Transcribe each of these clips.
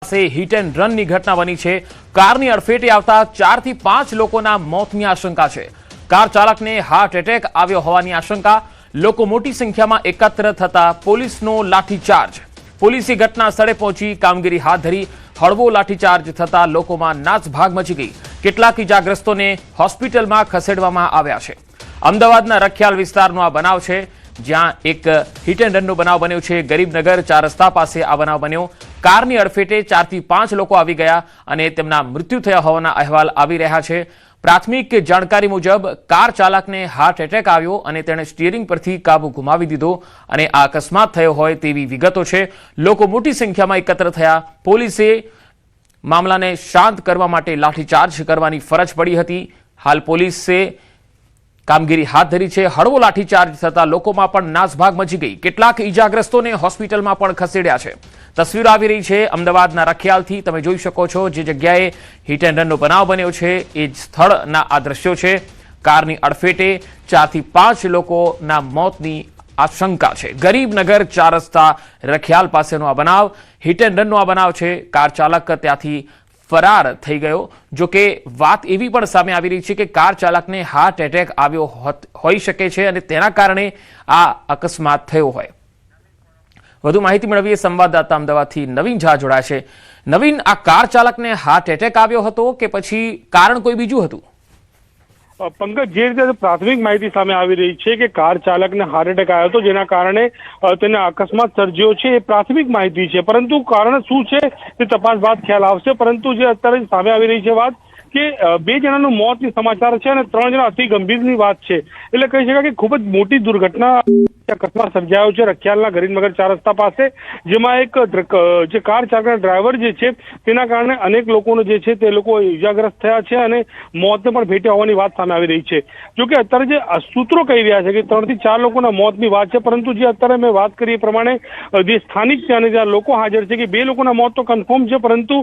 પાસે hit and રનની ઘટના બની છે। કારની અડફેટે આવતા 4 થી 5 લોકોના મોતની આશંકા છે। કાર ચાલકને હાર્ટ એટેક આવ્યો હોવાની આશંકા। લોકો મોટી સંખ્યામાં એકત્ર થતા પોલીસનો લાઠીચાર્જ। પોલીસે ઘટના સ્થળે પહોંચી કામગીરી હાથ ધરી। હળવો લાઠીચાર્જ થતા લોકોમાં નાસભાગ મચી ગઈ। કેટલાક ઇજાગ્રસ્તોને હોસ્પિટલમાં ખસેડવામાં આવ્યા છે। અમદાવાદના રખિયાલ વિસ્તારનો આ બનાવ છે, જ્યાં એક હિટ એન્ડ રનનો બનાવ બન્યો છે। ગરીબનગર 4 રસ્તા પાસે આ બનાવ બન્યો। કારની અડફેટે 4 થી 5 લોકો આવી ગયા અને તેમના મૃત્યુ થયા હોવાના અહેવાલ આવી રહ્યા છે। પ્રાથમિક જાણકારી મુજબ કાર ચાલકને હાર્ટ એટેક આવ્યો અને તેણે સ્ટીયરિંગ પરથી કાબુ ગુમાવી દીધો અને આ અકસ્માત થયો હોય તેવી વિગતો છે। લોકો મોટી સંખ્યામાં એકત્ર થયા। પોલીસે મામલાને શાંત કરવા માટે લાઠીચાર્જ કરવાની ફરજ પડી હતી। હાલ પોલીસે કામગીરી હાથ ધરી છે। હળવો લાઠીચાર્જ થતા લોકોમાં પણ નાસભાગ મચી ગઈ। કેટલાક ઇજાગ્રસ્તોને હોસ્પિટલમાં પણ ખસેડ્યા છે। તસવીરો આવી રહી છે અમદાવાદના રખિયાલથી। તમે જોઈ શકો છો જે જગ્યાએ હિટ એન્ડ રનનો બનાવ બન્યો છે એ સ્થળના આ દ્રશ્યો છે। કારની અડફેટે 4 થી 5 લોકોના મોતની આશંકા છે। ગરીબનગર 4 રસ્તા રખિયાલ પાસેનો આ બનાવ હિટ એન્ડ રનનો આ બનાવ છે। કાર ચાલક ત્યાંથી ફરાર થઈ ગયો। જો કે વાત એવી પણ સામે આવી રહી છે કે કાર ચાલકને હાર્ટ એટેક આવ્યો હોઈ શકે છે અને તેના કારણે આ અકસ્માત થયો હોય। વધુ માહિતી મેળવીએ સંવાદદાતા અમદાવાદથી નવીન ઝા જોડાયા છે। નવીન, આ કાર ચાલકને હાર્ટ એટેક આવ્યો હતો કે પછી કારણ કોઈ બીજું હતું? પંકજ, જે રીતે પ્રાથમિક માહિતી સામે આવી રહી છે કે કાર ચાલકને હાર્ટ એટેક આવ્યો હતો, જેના કારણે તેને અકસ્માત સર્જ્યો છે, એ પ્રાથમિક માહિતી છે। પરંતુ કારણ શું છે તે તપાસ બાદ ખ્યાલ આવશે। પરંતુ જે અત્યારે સામે આવી રહી છે વાત કે 2 જણાનું મોતની સમાચાર છે અને 3 જણા અતિ ગંભીરની વાત છે। એટલે કહી શકાય કે ખૂબ જ મોટી દુર્ઘટના અકસ્માત સર્જાયો છે રખિયાલના ગરીબનગર 4 રસ્તા પાસે, જેમાં એક જે કાર ચાલકના ડ્રાઈવર જે છે તેના કારણે અનેક લોકોનો જે છે તે લોકો ઇજાગ્રસ્ત થયા છે અને મોતને પણ ભેટ્યા હોવાની વાત સામે આવી રહી છે। જોકે અત્યારે જે સૂત્રો કહી રહ્યા છે કે 3 થી 4 લોકોના મોતની વાત છે, પરંતુ જે અત્યારે મેં વાત કરી એ પ્રમાણે જે સ્થાનિક છે અને જ્યાં લોકો હાજર છે કે 2 લોકોના મોત તો કન્ફર્મ છે, પરંતુ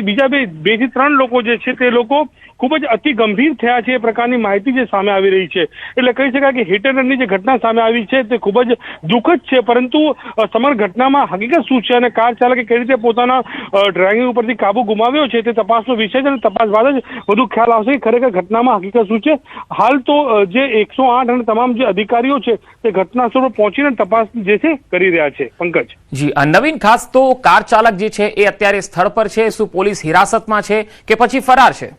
બીજા 2 થી 3 લોકો જે છે તે લોકો ખૂબ જ અતિ ગંભીર થયા છે, એ પ્રકારની માહિતી જે સામે આવી રહી છે। એટલે કહી શકાય કે હિટ એન્ડ રનની જે ઘટના સામે આવી છે તે ખૂબ જ દુઃખદ છે, પરંતુ સમગ્ર ઘટનામાં હકીકત શું છે અને કાર ચાલકે કઈ રીતે પોતાના ડ્રાઇવિંગ ઉપરથી કાબુ ગુમાવ્યો છે તે તપાસનો વિષય છે અને તપાસ બાદ જ વધુ ખ્યાલ આવશે કે ખરેખર ઘટનામાં હકીકત શું છે। હાલ તો જે 108 અને તમામ જે અધિકારીઓ છે તે ઘટના સ્થળ પર પહોંચીને તપાસ જે છે કરી રહ્યા છે। પંકજ જી, નવીન, ખાસ તો કાર ચાલક જે છે એ અત્યારે સ્થળ પર છે? શું પોલીસ હિરાસતમાં છે કે પછી ફરાર છે?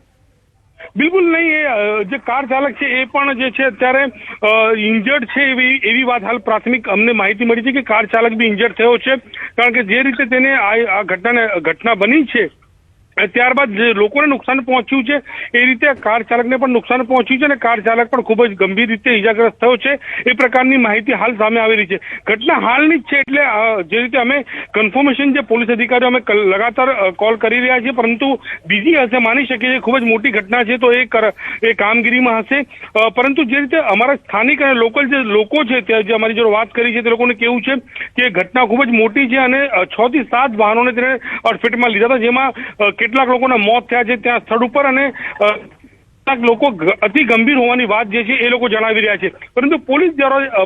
બિલકુલ નહીં, એ જે કાર ચાલક છે એ પણ જે છે અત્યારે ઇન્જર્ડ છે એવી વાત હાલ પ્રાથમિક અમને માહિતી મળી છે કે કાર ચાલક બી ઇન્જર્ડ થયો છે। કારણ કે જે રીતે તેને આ ઘટના બની છે ત્યારબાદ જે લોકોને નુકસાન પહોંચ્યું છે એ રીતે કાર ચાલકને પણ નુકસાન પહોંચ્યું છે અને કાર ચાલક પણ ખૂબ જ ગંભીર રીતે ઇજાગ્રસ્ત થયો છે, એ પ્રકારની માહિતી હાલ સામે આવી રહી છે। ઘટના હાલની જ છે, એટલે જે રીતે અમે કન્ફર્મેશન જે પોલીસ અધિકારીઓ અમે લગાતાર કોલ કરી રહ્યા છીએ, પરંતુ બીજી હશે માની શકીએ છીએ ખૂબ જ મોટી ઘટના છે તો એ કામગીરીમાં હશે। પરંતુ જે રીતે અમારા સ્થાનિક અને લોકલ જે લોકો છે ત્યાં જે અમારી જોડે વાત કરી છે તે લોકોને કેવું છે કે ઘટના ખૂબ જ મોટી છે અને 6 થી 7 વાહનોને તેને અડફેટમાં લીધા હતા, જેમાં કેટલાક લોકોના મોત થયા છે ત્યાં સ્થળ ઉપર અને લોકો અતિ ગંભીર હોવાની વાત જે છે એ લોકો જણાવી રહ્યા છે। પરંતુ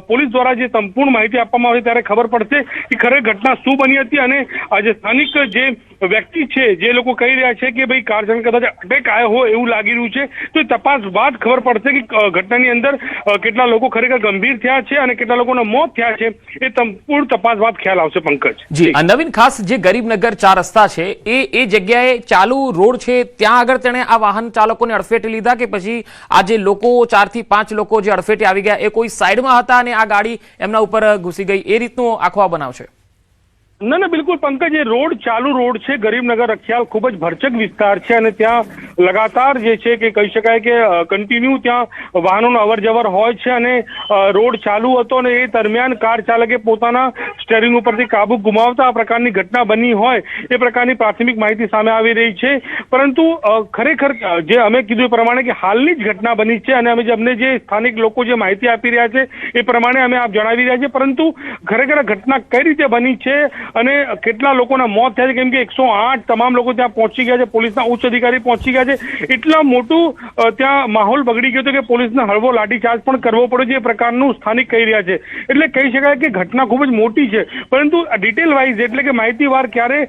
પોલીસ દ્વારા જે સંપૂર્ણ માહિતી આપવામાં આવે ત્યારે ખબર પડશે કે ખરેખર ઘટના શું બની હતી અને આ જે સ્થાનિક જે વ્યક્તિ છે જે લોકો કહી રહ્યા છે કે ભાઈ કાર ચાલક કદાચ અટેક આવ્યો હોય એવું લાગી રહ્યું છે, તો એ તપાસ બાદ ખબર પડશે કે ઘટનાની અંદર કેટલા લોકો ખરેખર ગંભીર થયા છે અને કેટલા લોકોના મોત થયા છે, એ સંપૂર્ણ તપાસ બાદ ખ્યાલ આવશે। પંકજ જી, નવીન, ખાસ જે ગરીબનગર 4 રસ્તા છે એ જગ્યાએ ચાલુ રોડ છે, ત્યાં આગળ તેણે આ વાહન ચાલકોને અડફેટે લીધા કે પછી આ જે લોકો 4 થી 5 લોકો જે અડફેટે આવી ગયા એ કોઈ સાઈડમાં હતા અને આ ગાડી એમના ઉપર ઘૂસી ગઈ, એ રીતનું આખો આ બનાવ છે? ના, બિલકુલ પંકજ, એ રોડ ચાલુ રોડ છે। ગરીબનગર રખિયાલ ખૂબ જ ભરચક વિસ્તાર છે અને ત્યાં લગાતાર જે છે કે કહી શકાય કે કન્ટિન્યુ ત્યાં વાહનોનો અવર જવર હોય છે અને રોડ ચાલુ હતો અને એ દરમિયાન કાર ચાલકે પોતાના સ્ટીયરિંગ ઉપરથી કાબુ ગુમાવતા આ પ્રકારની ઘટના બની હોય એ પ્રકારની પ્રાથમિક માહિતી સામે આવી રહી છે। પરંતુ ખરેખર જે અમે કીધું એ પ્રમાણે કે હાલની જ ઘટના બની છે અને અમને જે સ્થાનિક લોકો જે માહિતી આપી રહ્યા છે એ પ્રમાણે અમે આપ જણાવી રહ્યા છીએ, પરંતુ ખરેખર ઘટના કઈ રીતે બની છે અને કેટલા લોકોના મોત થયા છે, કેમ કે 108 તમામ લોકો ત્યાં પહોંચી ગયા છે, પોલીસના ઉચ્ચ અધિકારી પહોંચી ગયા છે. એટલા મોટું ત્યાં માહોલ બગડી ગયો હતો કે પોલીસને હળવો લાઠીચાર્જ પણ કરવો પડ્યો છે, એ પ્રકારનું સ્થાનિક કહી રહ્યા છે. એટલે કહી શકાય કે ઘટના ખૂબ જ મોટી છે, પરંતુ ડિટેલ વાઇઝ એટલે કે માહિતીવાર ક્યારે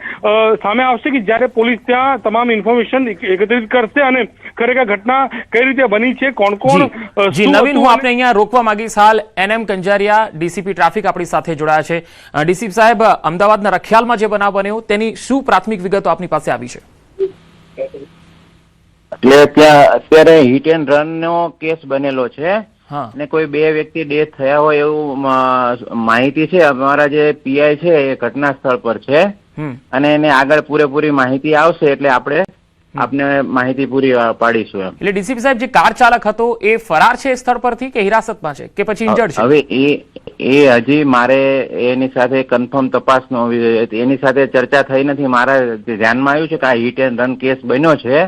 સામે આવશે કે જ્યારે પોલીસ ત્યાં તમામ ઇન્ફોર્મેશન એકત્રિત કરશે અને ખરેખર ઘટના કઈ રીતે બની છે, કોણ કોણ. જી નવીન, હું આપણે અહીંયા રોકવા માંગીશ. હાલ NM કંજારિયા ડીસીપી ટ્રાફિક આપણી સાથે જોડાયા છે. ડીસીપી સાહેબ, અમદાવાદના રખિયાલમાં જે બનાવ બન્યો તેની શું પ્રાથમિક વિગતો આપની પાસે આવી છે? એટલે ત્યાં અત્યારે હિટ એન્ડ રન નો કેસ બનેલો છે અને કોઈ 2 વ્યક્તિ ડેથ થયા હોય એવું માહિતી છે. અમારા જે પીઆઈ છે એ ઘટના સ્થળ પર છે અને એને આગળ પૂરેપૂરી માહિતી આવશે એટલે આપણે આપને માહિતી પૂરી પાડીશું. એટલે ડીસીપી સાહેબ, જે કાર ચાલક હતો એ ફરાર છે સ્થળ પરથી કે હિરાસતમાં છે કે પછી ઇન્જર્ડ છે? હવે એ હજી મારે એની સાથે કન્ફર્મ તપાસનો એની સાથે ચર્ચા થઈ નથી. મારા ધ્યાનમાં આવ્યું છે કે આ હિટ એન્ડ રન કેસ બન્યો છે,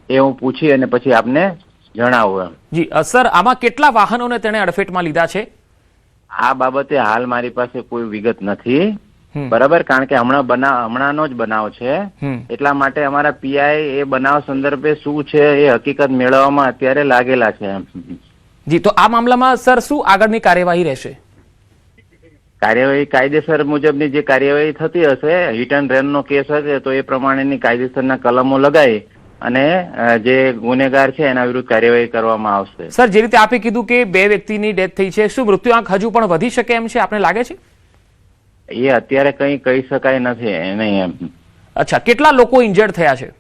એ હું પૂછી અને પછી આપને જણાવું. જી સર, આમાં કેટલા વાહનોને તેણે અડફેટમાં લીધા છે? આ બાબતે હાલ મારી પાસે કોઈ વિગત નથી, બરાબર, કારણ કે હમણાંનો જ બનાવ છે, એટલા માટે અમારા પીઆઈ એ બનાવ સંદર્ભે શું છે એ હકીકત મેળવવામાં અત્યારે લાગેલા છે. જી, તો આ મામલામાં સર શું આગળની કાર્યવાહી રહેશે? કાર્યવાહી કાયદેસર મુજબની જે કાર્યવાહી થતી હશે, હિટ એન્ડ રન નો કેસ હશે તો એ પ્રમાણેની કાયદેસરના કલમો લગાવી અને જે ગુનેગાર છે એના વિરુદ્ધ કાર્યવાહી કરવામાં આવશે. સર, જે રીતે આપે કીધું કે 2 વ્યક્તિની ડેથ થઈ છે, શું મૃત્યુઆંક હજુ પણ વધી શકે એમ છે, આપને લાગે છે? એ અત્યારે કંઈ કહી શકાય નથી નહીં એમ. અચ્છા, કેટલા લોકો ઇન્જર્ડ થયા છે?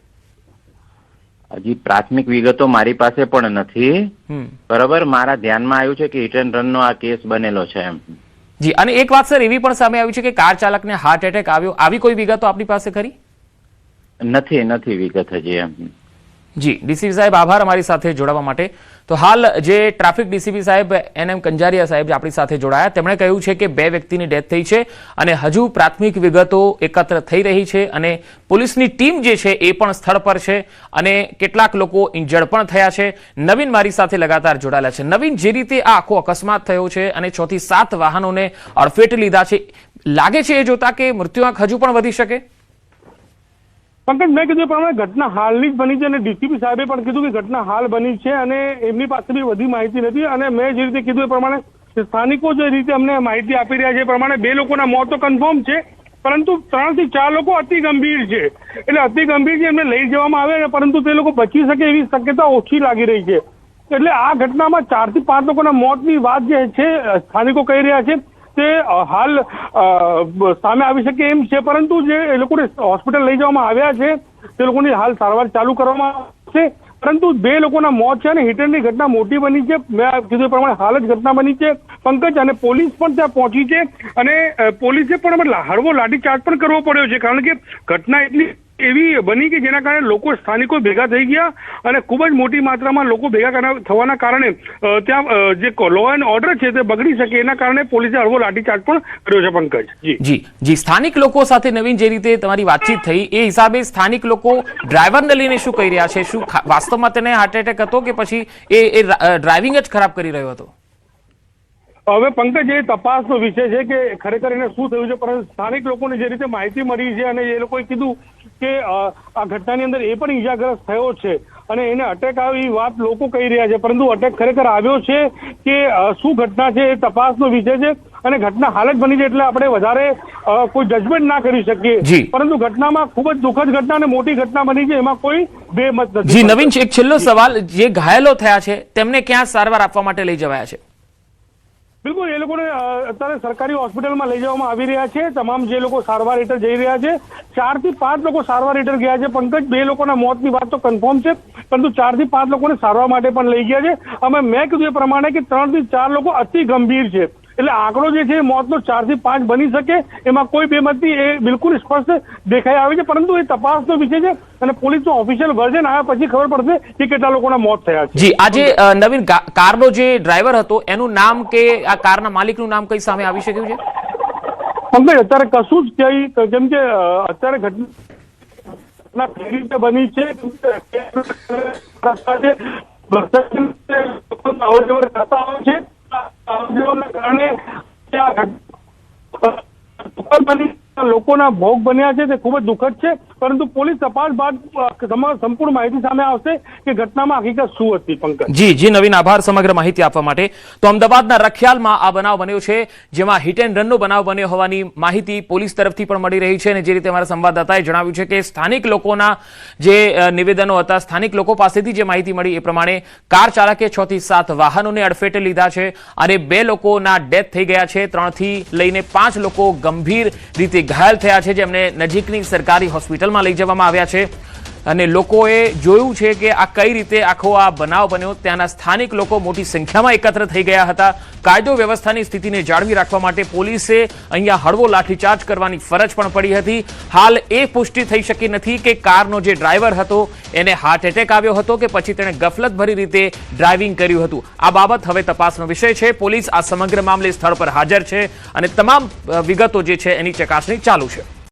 હજી પ્રાથમિક વિગતો મારી પાસે પણ નથી, બરાબર. મારા ધ્યાનમાં આવ્યું છે કે હિટ એન્ડ રન નો આ કેસ બનેલો છે એમ. જી, અને એક વાત સર એવી પણ સામે આવી છે કે કાર ચાલકને હાર્ટ એટેક આવ્યો, આવી કોઈ વિગતો આપની પાસે ખરી? નથી વિગત હજી એમ. જી ડીસીપી સાહેબ, આભાર અમારી સાથે જોડાવા માટે. તો હાલ જે ટ્રાફિક ડીસીપી સાહેબ NM કંજારિયા સાહેબ આપણી સાથે જોડાયા, તેમણે કહ્યું છે કે 2 વ્યક્તિની ડેથ થઈ છે અને હજુ પ્રાથમિક વિગતો એકત્ર થઈ રહી છે અને પોલીસની ટીમ જે છે એ પણ સ્થળ પર છે અને કેટલાક લોકો ઇન્જર્ડ પણ થયા છે. નવીન મારી સાથે લગાતાર જોડાયેલા છે. નવીન, જે રીતે આ આખો અકસ્માત થયો છે અને 6 થી 7 વાહનોને અડફેટે લીધા છે, લાગે છે એ જોતા કે મૃત્યુઆંક હજુ પણ વધી શકે? પંકજ, મેં કીધું એ પ્રમાણે ઘટના હાલની જ બની છે અને ડીસીપી સાહેબે પણ કીધું કે ઘટના હાલ બની છે અને એમની પાસે બી બધી માહિતી નથી. અને મેં જે રીતે કીધું એ પ્રમાણે સ્થાનિકો જે રીતે અમને માહિતી આપી રહ્યા છે એ પ્રમાણે 2 લોકોના મોત તો કન્ફર્મ છે, પરંતુ 3 થી 4 લોકો અતિ ગંભીર છે. એટલે અતિ ગંભીર છે, એમને લઈ જવામાં આવે પરંતુ તે લોકો બચી શકે એવી શક્યતા ઓછી લાગી રહી છે. એટલે આ ઘટનામાં 4 થી 5 લોકોના મોતની વાત જે છે સ્થાનિકો કહી રહ્યા છે તે હાલ સામે આવી શકે એમ છે, પરંતુ જે એ લોકોને હોસ્પિટલ લઈ જવામાં આવ્યા છે તે લોકોની હાલ સારવાર ચાલુ કરવામાં આવશે. પરંતુ 2 લોકોના મોત છે અને હિટ એન્ડ રનની ઘટના મોટી બની છે. મેં કીધું એ પ્રમાણે હાલ જ ઘટના બની છે પંકજ, અને પોલીસ પણ ત્યાં પહોંચી છે અને પોલીસે પણ હળવો લાઠીચાર્જ પણ કરવો પડ્યો છે, કારણ કે ઘટના એટલી એવી બની કે જેના કારણે લોકો સ્થાનિકો ભેગા થઈ ગયા અને ખૂબ જ મોટી માત્રામાં લોકો ભેગા થવાના કારણે ત્યાં જે લો એન્ડ ઓર્ડર છે તે બગડી શકે એના કારણે પોલીસે હળવો લાઠીચાર્જ પણ કર્યો છે. પંકજ જી, સ્થાનિક લોકો સાથે નવીન જે રીતે તમારી વાતચીત થઈ એ હિસાબે સ્થાનિક લોકો ડ્રાઈવરને લઈને શું કહી રહ્યા છે? શું વાસ્તવમાં તેને હાર્ટ એટેક હતો કે પછી એ ડ્રાઇવિંગ જ ખરાબ કરી રહ્યો હતો? હવે પંકજ, એ તપાસનો વિષય છે કે ખરેખર એને શું થયું છે, પરંતુ સ્થાનિક લોકોને જે રીતે માહિતી મળી છે અને એ લોકોએ કીધું કે આ ઘટનાની અંદર એ પણ ઈજાગ્રસ્ત થયો છે અને એને અટેક આવ્યો એ વાત લોકો કહી રહ્યા છે, પરંતુ અટેક ખરેખર આવ્યો છે કે શું ઘટના છે એ તપાસનો વિષય છે અને ઘટના હાલ જ બની છે એટલે આપણે વધારે કોઈ જજમેન્ટ ના કરી શકીએ, પરંતુ ઘટનામાં ખૂબ જ દુઃખદ ઘટના અને મોટી ઘટના બની છે, એમાં કોઈ બેમત નથી. જી નવીન, એક છેલ્લો સવાલ, જે ઘાયલો થયા છે તેમને ક્યાં સારવાર આપવા માટે લઈ જવાયા છે? બિલકુલ, એ લોકોને અત્યારે સરકારી હોસ્પિટલમાં લઈ જવામાં આવી રહ્યા છે. તમામ જે લોકો સારવાર હેઠળ જઈ રહ્યા છે, 4 થી 5 લોકો સારવાર હેઠળ ગયા છે. પંકજ, 2 લોકોના મોતની વાત તો કન્ફર્મ છે, પરંતુ 4 થી 5 લોકોને સારવાર માટે પણ લઈ ગયા છે. અમે મેં કીધું એ પ્રમાણે કે 3 થી 4 લોકો અતિ ગંભીર છે, એટલે આંકડો જે છે મોતનો 4 થી 5 બની શકે એમાં કોઈ બેમત નથી, એ બિલકુલ સ્પષ્ટ દેખાઈ આવે છે, પરંતુ એ તપાસનો વિષય છે અને પોલીસનો ઓફિશિયલ વર્ઝન આવ્યા પછી ખબર પડશે કે કેટલા લોકોના મોત થયા છે. જી, આજે નવીન, કારનો જે ડ્રાઈવર હતો એનું નામ કે આ કારના માલિકનું નામ કઈ સામે આવી શક્યું છે? પંકજ, અત્યારે કશું જ કઈ, કેમ કે અત્યારે ઘટના કઈ રીતે બની છે લોકોના ભોગ બન્યા છે તે ખૂબ જ દુઃખદ છે, પરંતુ પોલીસ તપાસ બાદ સંપૂર્ણ માહિતી સામે આવશે કે ઘટનામાં હકીકત શું હતી. પંકજ જી નવીન, આભાર સમગ્ર માહિતી આપવા માટે. તો અમદાવાદના રખિયાલમાં આ બનાવ બન્યો છે, જેમાં હિટ એન્ડ રનનો બનાવ બન્યો હોવાની માહિતી પોલીસ તરફથી પણ મળી રહી છે. અને જે રીતે અમારા સંવાદદાતાએ જણાવ્યું છે કે સ્થાનિક લોકોના જે નિવેદનો હતા, સ્થાનિક લોકો પાસેથી જે માહિતી મળી એ પ્રમાણે કાર ચાલકે 6 થી 7 વાહનોને અડફેટે લીધા છે અને 2 લોકોના ડેથ થઈ ગયા છે. 3 થી લઈને 5 લોકો ગંભીર રીતે ઘાયલ થયા છે, જેમને નજીકની સરકારી હોસ્પિટલમાં લઈ જવામાં આવ્યા છે. અને લોકોએ જોયું છે કે આ કઈ રીતે આખો આ બનાવ બન્યો. ત્યાંના સ્થાનિક લોકો મોટી સંખ્યામાં એકત્ર થઈ ગયા હતા. કાયદો વ્યવસ્થાની સ્થિતિને જાળવી રાખવા માટે પોલીસે અહીંયા હળવો લાઠીચાર્જ કરવાની ફરજ પણ પડી હતી. હાલ એ પુષ્ટિ થઈ શકી નથી કે કારનો જે ડ્રાઈવર હતો એને હાર્ટ એટેક આવ્યો હતો કે પછી તેણે ગફલતભરી રીતે ડ્રાઇવિંગ કર્યું હતું. આ બાબત હવે તપાસનો વિષય છે. પોલીસ આ સમગ્ર મામલે સ્થળ પર હાજર છે અને તમામ વિગતો જે છે એની ચકાસણી ચાલુ છે.